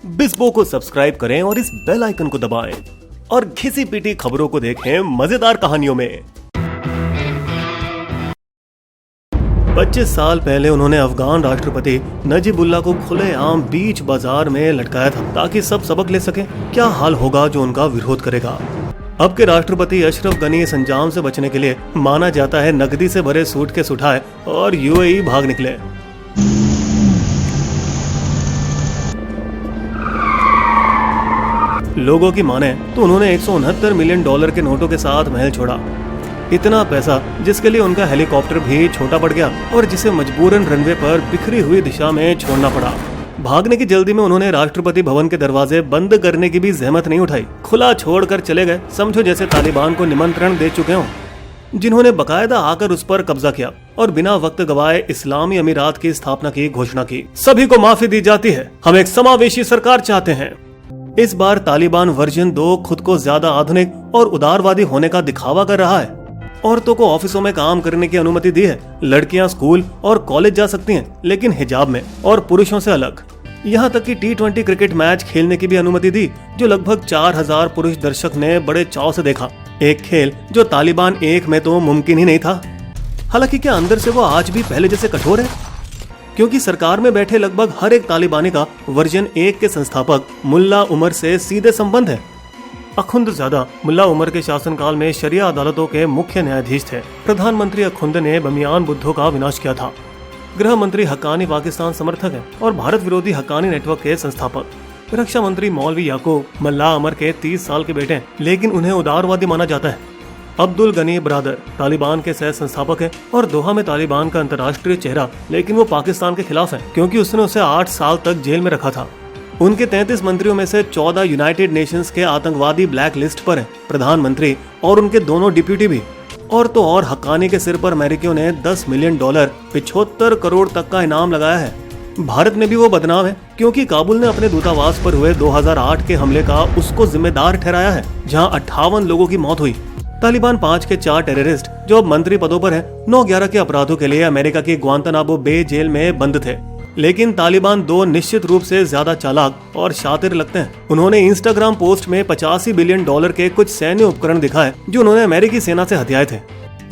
बिस्बो को सब्सक्राइब करें और इस बेल आइकन को दबाएं और घिसी पिटी खबरों को देखें मजेदार कहानियों में। 25 साल पहले उन्होंने अफगान राष्ट्रपति नजीबुल्लाह को खुलेआम बीच बाजार में लटकाया था ताकि सब सबक ले सकें क्या हाल होगा जो उनका विरोध करेगा। अब के राष्ट्रपति अशरफ गनी इस अंजाम से बचने के लिए माना जाता है नकदी से भरे सूटकेस उठाए और यूएई भाग निकले। लोगों की माने तो उन्होंने 169 मिलियन डॉलर के नोटों के साथ महल छोड़ा। इतना पैसा जिसके लिए उनका हेलीकॉप्टर भी छोटा पड़ गया और जिसे मजबूरन रनवे पर बिखरी हुई दिशा में छोड़ना पड़ा। भागने की जल्दी में उन्होंने राष्ट्रपति भवन के दरवाजे बंद करने की भी जहमत नहीं उठाई, खुला छोड़कर चले गए, समझो जैसे तालिबान को निमंत्रण दे चुके हों, जिन्होंने बकायदा आकर उस पर कब्जा किया और बिना वक्त गवाए इस्लामी अमीरात की स्थापना की घोषणा की। सभी को माफी दी जाती है, हम एक समावेशी सरकार चाहते हैं। इस बार तालिबान वर्जन 2 खुद को ज्यादा आधुनिक और उदारवादी होने का दिखावा कर रहा है। औरतों को ऑफिसों में काम करने की अनुमति दी है, लड़कियां स्कूल और कॉलेज जा सकती हैं, लेकिन हिजाब में और पुरुषों से अलग। यहाँ तक कि T20 क्रिकेट मैच खेलने की भी अनुमति दी, जो लगभग 4000 पुरुष दर्शक ने बड़े चाव से देखा। एक खेल जो तालिबान 1 में तो मुमकिन ही नहीं था। हालांकि क्या अंदर से वो आज भी पहले जैसे कठोर है? क्योंकि सरकार में बैठे लगभग हर एक तालिबानी का वर्जन 1 के संस्थापक मुल्ला उमर से सीधे संबंध है। अखुंदजादा मुल्ला उमर के शासनकाल में शरिया अदालतों के मुख्य न्यायाधीश थे। प्रधानमंत्री अखुंद ने बमियान बुद्धों का विनाश किया था। गृह मंत्री हक्कानी पाकिस्तान समर्थक है और भारत विरोधी हक्कानी नेटवर्क के संस्थापक। रक्षा मंत्री मौलवी याकूब मुल्ला उमर के 30 साल के बेटे हैं, लेकिन उन्हें उदारवादी माना जाता है। अब्दुल गनी ब्रादर तालिबान के सह संस्थापक है और दोहा में तालिबान का अंतर्राष्ट्रीय चेहरा, लेकिन वो पाकिस्तान के खिलाफ है क्योंकि उसने उसे 8 साल तक जेल में रखा था। उनके 33 मंत्रियों में से 14 यूनाइटेड नेशंस के आतंकवादी ब्लैक लिस्ट पर हैं, प्रधानमंत्री और उनके दोनों डिप्यूटी भी। और तो और हक्कानी के सिर पर अमेरिकियों ने $10 मिलियन 75 करोड़ तक का इनाम लगाया है। भारत में भी वो बदनाम है क्योंकि काबुल ने अपने दूतावास पर हुए 2008 के हमले का उसको जिम्मेदार ठहराया है, जहां 58 लोगों की मौत हुई। तालिबान 5 के 4 टेररिस्ट जो अब मंत्री पदों पर हैं, 9/11 के अपराधों के लिए अमेरिका की ग्वांतानामो बे जेल में बंद थे। लेकिन तालिबान 2 निश्चित रूप से ज्यादा चालाक और शातिर लगते हैं। उन्होंने इंस्टाग्राम पोस्ट में $85 बिलियन के कुछ सैन्य उपकरण दिखाए जो उन्होंने अमेरिकी सेना से हथियाए थे।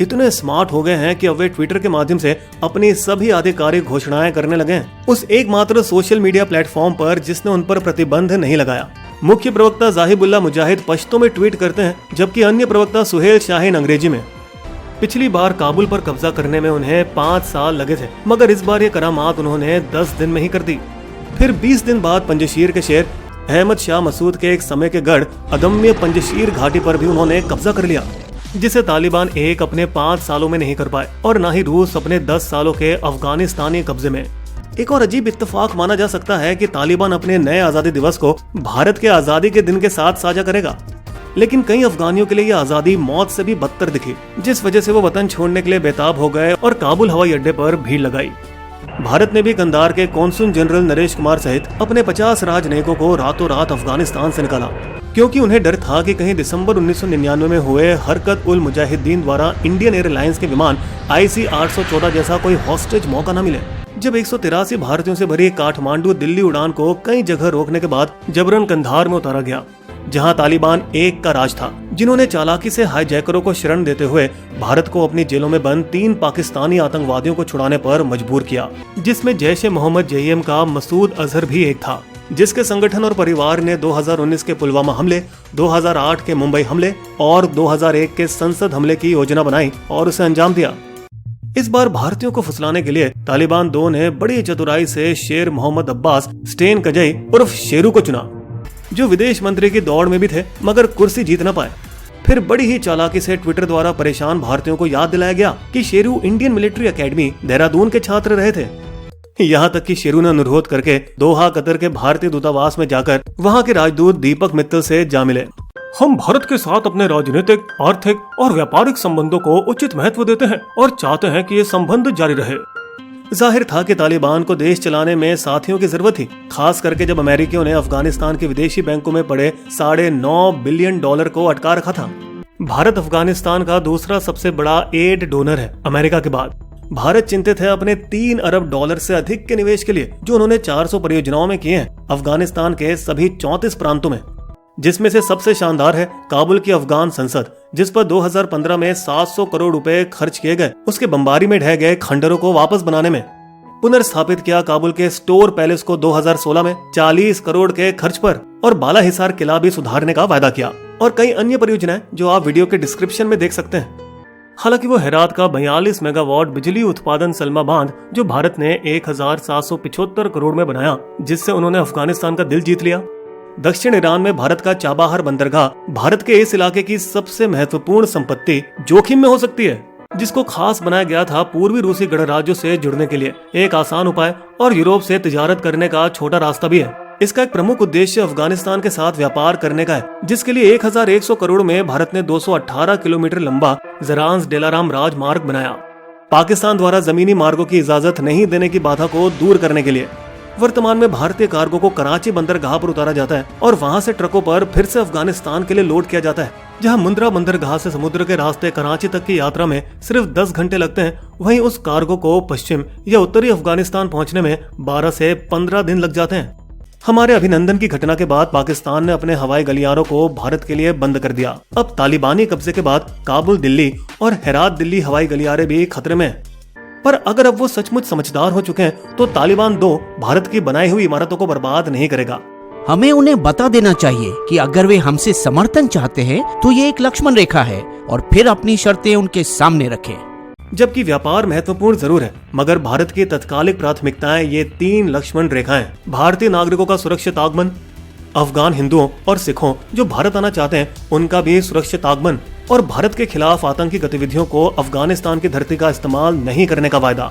इतने स्मार्ट हो गए हैं कि अब वे ट्विटर के माध्यम से अपनी सभी आधिकारिक घोषणाएं करने लगे हैं, उस एकमात्र सोशल मीडिया प्लेटफॉर्म पर जिसने उन पर प्रतिबंध नहीं लगाया। मुख्य प्रवक्ता जाहिबुल्लाह मुजाहिद पश्तो में ट्वीट करते हैं, जबकि अन्य प्रवक्ता सुहेल शाहीन अंग्रेजी में। पिछली बार काबुल पर कब्जा करने में उन्हें 5 साल लगे थे, मगर इस बार ये करामात उन्होंने 10 दिन में ही कर दी। फिर 20 दिन बाद पंजशीर के शेर अहमद शाह मसूद के एक समय के गढ़ अदम्य पंजशीर घाटी पर भी उन्होंने कब्जा कर लिया, जिसे तालिबान एक अपने 5 सालों में नहीं कर पाए और न ही रूस अपने 10 सालों के अफगानिस्तानी कब्जे में। एक और अजीब इत्तेफाक माना जा सकता है कि तालिबान अपने नए आजादी दिवस को भारत के आजादी के दिन के साथ साझा करेगा, लेकिन कई अफगानियों के लिए यह आजादी मौत से भी बदतर दिखी, जिस वजह से वो वतन छोड़ने के लिए बेताब हो गए और काबुल हवाई अड्डे पर भीड़ लगाई। भारत ने भी कंधार के कौंसुल जनरल नरेश कुमार सहित अपने 50 राजनयिकों को रातों रात अफगानिस्तान से निकाला, क्योंकि उन्हें डर था कि कहीं दिसंबर 1999 में हुए हरकत उल मुजाहिदीन द्वारा इंडियन एयरलाइंस के विमान IC 814 जैसा कोई हॉस्टेज मौका न मिले। जब 183 भारतीयों से भरी काठमांडू दिल्ली उड़ान को कई जगह रोकने के बाद जबरन कंधार में उतारा गया, जहां तालिबान 1 का राज था, जिन्होंने चालाकी से हाईजैकरों को शरण देते हुए भारत को अपनी जेलों में बंद 3 पाकिस्तानी आतंकवादियों को छुड़ाने पर मजबूर किया, जिसमें जैश-ए-मोहम्मद JM का मसूद अजहर भी एक था, जिसके संगठन और परिवार ने 2019 के पुलवामा हमले, 2008 के मुंबई हमले और 2001 के संसद हमले की योजना बनाई और उसे अंजाम दिया। इस बार भारतीयों को फुसलाने के लिए तालिबान 2 ने बड़ी चतुराई से शेर मोहम्मद अब्बास स्टेन कजई उर्फ शेरू को चुना, जो विदेश मंत्री की दौड़ में भी थे मगर कुर्सी जीत न पाए। फिर बड़ी ही चालाकी से ट्विटर द्वारा परेशान भारतीयों को याद दिलाया गया कि Sheru Indian military academy Dehradun के छात्र रहे थे। यहाँ तक कि शेरू ने अनुरोध करके दोहा कतर के भारतीय दूतावास में जाकर वहाँ के राजदूत दीपक मित्तल से जा मिले। हम भारत के साथ अपने राजनीतिक, आर्थिक और व्यापारिक संबंधों को उचित महत्व देते हैं और चाहते हैं कि ये संबंध जारी रहे। जाहिर था कि तालिबान को देश चलाने में साथियों की जरूरत थी, खास करके जब अमेरिकियों ने अफगानिस्तान के विदेशी बैंकों में पड़े $9.5 बिलियन को अटका रखा था। भारत अफगानिस्तान का दूसरा सबसे बड़ा एड डोनर है अमेरिका के बाद। भारत चिंतित है अपने 3 अरब डॉलर से अधिक के निवेश के लिए जो उन्होंने 400 परियोजनाओं में किए हैं अफगानिस्तान के सभी 34 प्रांतों में, जिसमें से सबसे शानदार है काबुल की अफगान संसद, जिस पर 2015 में 700 करोड़ रुपए खर्च किए गए उसके बमबारी में ढह गए खंडरों को वापस बनाने में। पुनर्स्थापित किया काबुल के स्टोर पैलेस को 2016 में 40 करोड़ के खर्च पर, और बाला हिसार किला भी सुधारने का वादा किया, और कई अन्य परियोजनाएं जो आप वीडियो के डिस्क्रिप्शन में देख सकते हैं। हालांकि वो हेरात का 42 मेगावाट बिजली उत्पादन सलमा बांध जो भारत ने 1775 करोड़ में बनाया, जिससे उन्होंने अफगानिस्तान का दिल जीत लिया। दक्षिण ईरान में भारत का चाबाहार बंदरगाह भारत के इस इलाके की सबसे महत्वपूर्ण संपत्ति जोखिम में हो सकती है, जिसको खास बनाया गया था पूर्वी रूसी गणराज्यों से जुड़ने के लिए एक आसान उपाय और यूरोप से तिजारत करने का छोटा रास्ता भी है। इसका एक प्रमुख उद्देश्य अफगानिस्तान के साथ व्यापार करने का है, जिसके लिए 1100 करोड़ में भारत ने 218 किलोमीटर लंबा जरांस डेलाराम राजमार्ग बनाया। पाकिस्तान द्वारा जमीनी मार्गों की इजाजत नहीं देने की बाधा को दूर करने के लिए वर्तमान में भारतीय कार्गो को कराची बंदरगाह पर उतारा जाता है और वहां से ट्रकों पर फिर से अफगानिस्तान के लिए लोड किया जाता है। जहां मुंद्रा बंदरगाह से समुद्र के रास्ते कराची तक की यात्रा में सिर्फ 10 घंटे लगते हैं, वहीं उस कार्गो को पश्चिम या उत्तरी अफगानिस्तान पहुंचने में 12 से 15 दिन लग जाते हैं। हमारे अभिनंदन की घटना के बाद पाकिस्तान ने अपने हवाई गलियारों को भारत के लिए बंद कर दिया। अब तालिबानी कब्जे के बाद काबुल दिल्ली और हेरात दिल्ली हवाई गलियारे भी खतरे में हैं। पर अगर अब वो सचमुच समझदार हो चुके हैं तो तालिबान 2 भारत की बनाई हुई इमारतों को बर्बाद नहीं करेगा। हमें उन्हें बता देना चाहिए कि अगर वे हमसे समर्थन चाहते हैं तो ये एक लक्ष्मण रेखा है और फिर अपनी शर्तें उनके सामने रखें। जबकि व्यापार महत्वपूर्ण जरूर है, मगर भारत की तत्कालिक प्राथमिकताएं ये 3 लक्ष्मण रेखाएं: भारतीय नागरिकों का सुरक्षित आगमन, अफगान हिंदुओं और सिखों जो भारत आना चाहते हैं उनका भी सुरक्षित आगमन, और भारत के खिलाफ आतंकी गतिविधियों को अफगानिस्तान की धरती का इस्तेमाल नहीं करने का वायदा।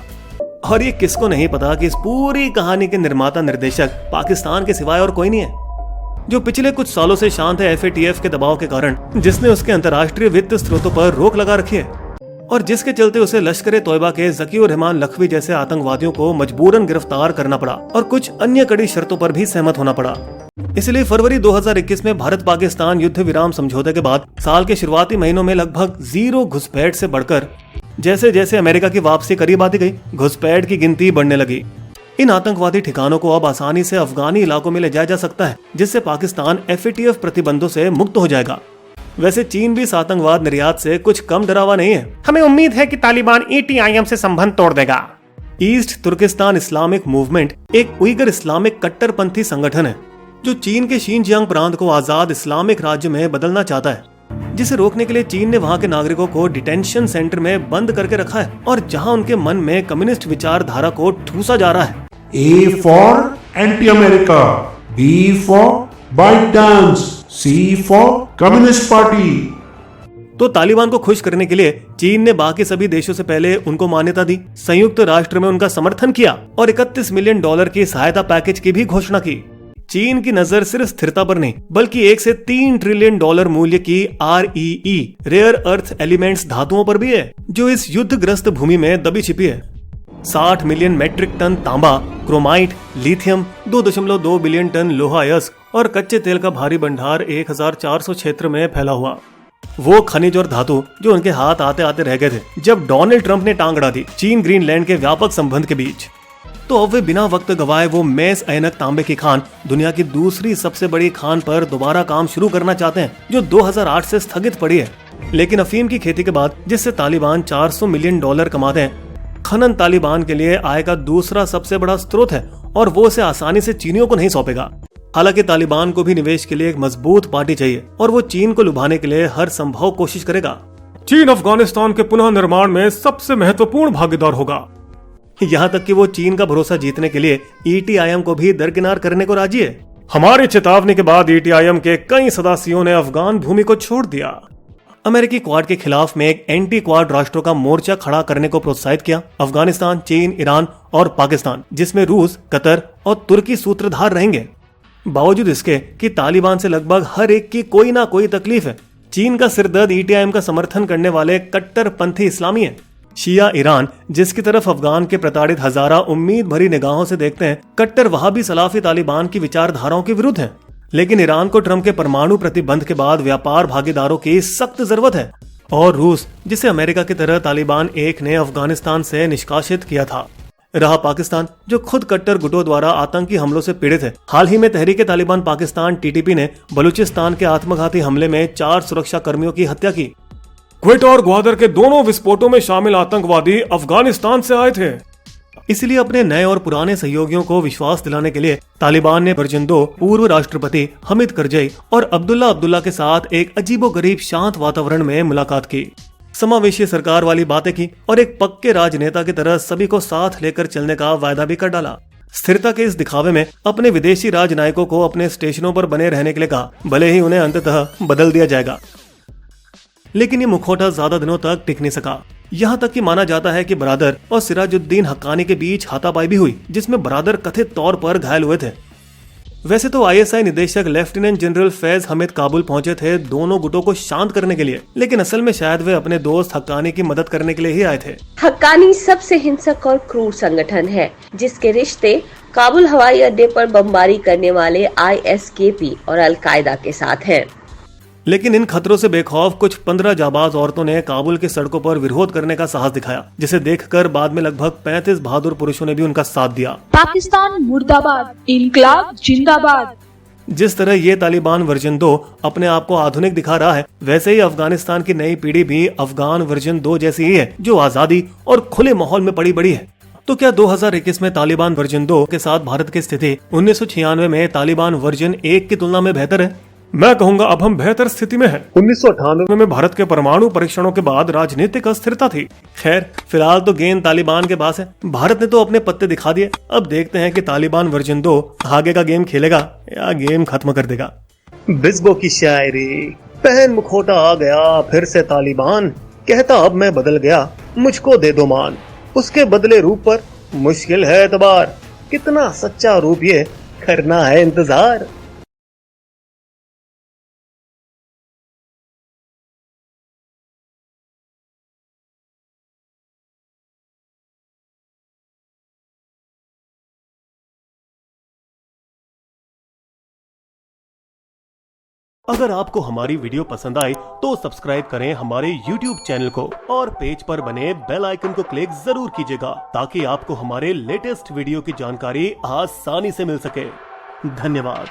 और ये किसको नहीं पता कि इस पूरी कहानी के निर्माता निर्देशक पाकिस्तान के सिवाय और कोई नहीं है, जो पिछले कुछ सालों से शांत है FATF के दबाव के कारण, जिसने उसके अंतर्राष्ट्रीय वित्त स्रोतों पर रोक लगा रखी है और जिसके चलते उसे लश्कर-ए-तौयबा के ज़की उर रहमान लखवी जैसे आतंकवादियों को मजबूरन गिरफ्तार करना पड़ा और कुछ अन्य कड़ी शर्तों पर भी सहमत होना पड़ा। इसलिए फरवरी 2021 में भारत पाकिस्तान युद्ध विराम समझौते के बाद साल के शुरुआती महीनों में लगभग 0 घुसपैठ से बढ़कर जैसे जैसे अमेरिका की वापसी करीब आती गई, घुसपैठ की गिनती बढ़ने लगी। इन आतंकवादी ठिकानों को अब आसानी से अफगानी इलाकों में ले जाया जा सकता है, जिससे पाकिस्तान FATF प्रतिबंधों से मुक्त हो जाएगा। वैसे चीन भी इस आतंकवाद निर्यात से कुछ कम डरावा नहीं है। हमें उम्मीद है कि तालिबान ETIM से संबंध तोड़ देगा। ईस्ट तुर्किस्तान इस्लामिक मूवमेंट एक उइगर इस्लामिक कट्टरपंथी संगठन है जो चीन के शिनजियांग प्रांत को आजाद इस्लामिक राज्य में बदलना चाहता है, जिसे रोकने के लिए चीन ने वहां के नागरिकों को डिटेंशन सेंटर में बंद करके रखा है और जहां उनके मन में कम्युनिस्ट विचारधारा को ठूसा जा रहा है। A for anti-America, B for ByteDance, C for Communist Party। तो तालिबान को खुश करने के लिए चीन ने बाकी सभी देशों से पहले उनको मान्यता दी, संयुक्त राष्ट्र में उनका समर्थन किया और $31 मिलियन की सहायता पैकेज की भी घोषणा की। चीन की नजर सिर्फ स्थिरता पर नहीं बल्कि 1 से 3 ट्रिलियन डॉलर मूल्य की REE रेयर अर्थ एलिमेंट्स धातुओं पर भी है, जो इस युद्धग्रस्त भूमि में दबी छिपी है। 60 मिलियन मेट्रिक टन तांबा, क्रोमाइट, लिथियम, 2.2 बिलियन टन लोहा अयस्क और कच्चे तेल का भारी भंडार 1400 क्षेत्र में फैला हुआ। वो खनिज और धातु जो उनके हाथ आते आते रह गए थे जब डोनाल्ड ट्रंप ने टांग अड़ा दी चीन ग्रीनलैंड के व्यापक संबंध के बीच। तो अब वे बिना वक्त गवाए वो मेस ऐनक तांबे की खान, दुनिया की दूसरी सबसे बड़ी खान पर दोबारा काम शुरू करना चाहते हैं, जो 2008 से स्थगित पड़ी है। लेकिन अफीम की खेती के बाद जिससे तालिबान $400 मिलियन कमाते हैं, खनन तालिबान के लिए आय का दूसरा सबसे बड़ा स्रोत है और वो इसे आसानी से चीनियों को नहीं सौंपेगा। हालांकि तालिबान को भी निवेश के लिए एक मजबूत पार्टी चाहिए और वो चीन को लुभाने के लिए हर संभव कोशिश करेगा। चीन अफगानिस्तान के पुनः निर्माण में सबसे महत्वपूर्ण भागीदार होगा, यहाँ तक कि वो चीन का भरोसा जीतने के लिए ETIM को भी दरकिनार करने को राजी है। हमारी चेतावनी के बाद ETIM के कई सदस्यों ने अफगान भूमि को छोड़ दिया। अमेरिकी क्वाड के खिलाफ में एक एंटी क्वाड राष्ट्रों का मोर्चा खड़ा करने को प्रोत्साहित किया। अफगानिस्तान, चीन, ईरान और पाकिस्तान, जिसमें रूस, कतर और तुर्की सूत्रधार रहेंगे। बावजूद इसके कि तालिबान से लगभग हर एक की कोई ना कोई तकलीफ है, चीन का सिरदर्द ETIM का समर्थन करने वाले कट्टरपंथी इस्लामी है। शिया ईरान, जिसकी तरफ अफगान के प्रताड़ित हजारा उम्मीद भरी निगाहों से देखते हैं, कट्टर वहाबी सलाफी तालिबान की विचारधाराओं के विरुद्ध है। लेकिन ईरान को ट्रंप के परमाणु प्रतिबंध के बाद व्यापार भागीदारों की सख्त जरूरत है और रूस, जिसे अमेरिका की तरह तालिबान एक ने अफगानिस्तान से निष्कासित किया था। रहा पाकिस्तान, जो खुद कट्टर गुटों द्वारा आतंकी हमलों से पीड़ित है। हाल ही में तहरीक तालिबान पाकिस्तान (TTP) ने बलूचिस्तान के आत्मघाती हमले में 4 सुरक्षा कर्मियों की हत्या की। क्वेटा और ग्वादर के दोनों विस्फोटों में शामिल आतंकवादी अफगानिस्तान से आए थे। इसलिए अपने नए और पुराने सहयोगियों को विश्वास दिलाने के लिए तालिबान ने वर्जन 2 पूर्व राष्ट्रपति हमिद करजई और अब्दुल्ला के साथ एक अजीबोगरीब शांत वातावरण में मुलाकात की, समावेशी सरकार वाली बातें की और एक पक्के राजनेता की तरह सभी को साथ लेकर चलने का वायदा भी कर डाला। स्थिरता के इस दिखावे में अपने विदेशी राजनयिकों को अपने स्टेशनों पर बने रहने के लिए कहा, भले ही उन्हें अंततः बदल दिया जाएगा। लेकिन ये मुखौटा ज्यादा दिनों तक टिक नहीं सका। यहाँ तक कि माना जाता है कि बरादर और सिराजुद्दीन हक्कानी के बीच हाथापाई भी हुई, जिसमें बरादर कथित तौर पर घायल हुए थे। वैसे तो ISI निदेशक लेफ्टिनेंट जनरल फैज हमीद काबुल पहुंचे थे दोनों गुटों को शांत करने के लिए, लेकिन असल में शायद वे अपने दोस्त हक्कानी की मदद करने के लिए ही आए थे। हक्कानी सबसे हिंसक और क्रूर संगठन है, जिसके रिश्ते काबुल हवाई अड्डे पर बमबारी करने वाले ISKP और अलकायदा के साथ हैं। लेकिन इन खतरों से बेखौफ कुछ 15 जाबाज औरतों ने काबुल की सड़कों पर विरोध करने का साहस दिखाया, जिसे देखकर बाद में लगभग 35 बहादुर पुरुषों ने भी उनका साथ दिया। पाकिस्तान मुर्दाबाद, इनकलाब जिंदाबाद। जिस तरह ये तालिबान वर्जन 2 अपने आप को आधुनिक दिखा रहा है, वैसे ही अफगानिस्तान की नई पीढ़ी भी अफगान वर्जन 2 जैसी ही है, जो आजादी और खुले माहौल में पड़ी बड़ी है। तो क्या 2021 में तालिबान वर्जन 2 के साथ भारत की स्थिति 1996 में तालिबान वर्जन 1 की तुलना में बेहतर है? मैं कहूंगा अब हम बेहतर स्थिति में हैं। 1998 में भारत के परमाणु परीक्षणों के बाद राजनीतिक अस्थिरता थी। खैर, फिलहाल तो गेंद तालिबान के पास है। भारत ने तो अपने पत्ते दिखा दिए। अब देखते हैं कि तालिबान वर्जन 2 आगे का गेम खेलेगा या गेम खत्म कर देगा। बिस्बो की शायरी, पहन मुखौटा आ गया फिर से तालिबान, कहता अब मैं बदल गया, मुझको दे दो मान, उसके बदले रूप पर मुश्किल है एतबार, कितना सच्चा रूप ये करना है इंतजार। अगर आपको हमारी वीडियो पसंद आई तो सब्सक्राइब करें हमारे YouTube चैनल को और पेज पर बने बेल आइकन को क्लिक जरूर कीजिएगा, ताकि आपको हमारे लेटेस्ट वीडियो की जानकारी आसानी से मिल सके। धन्यवाद।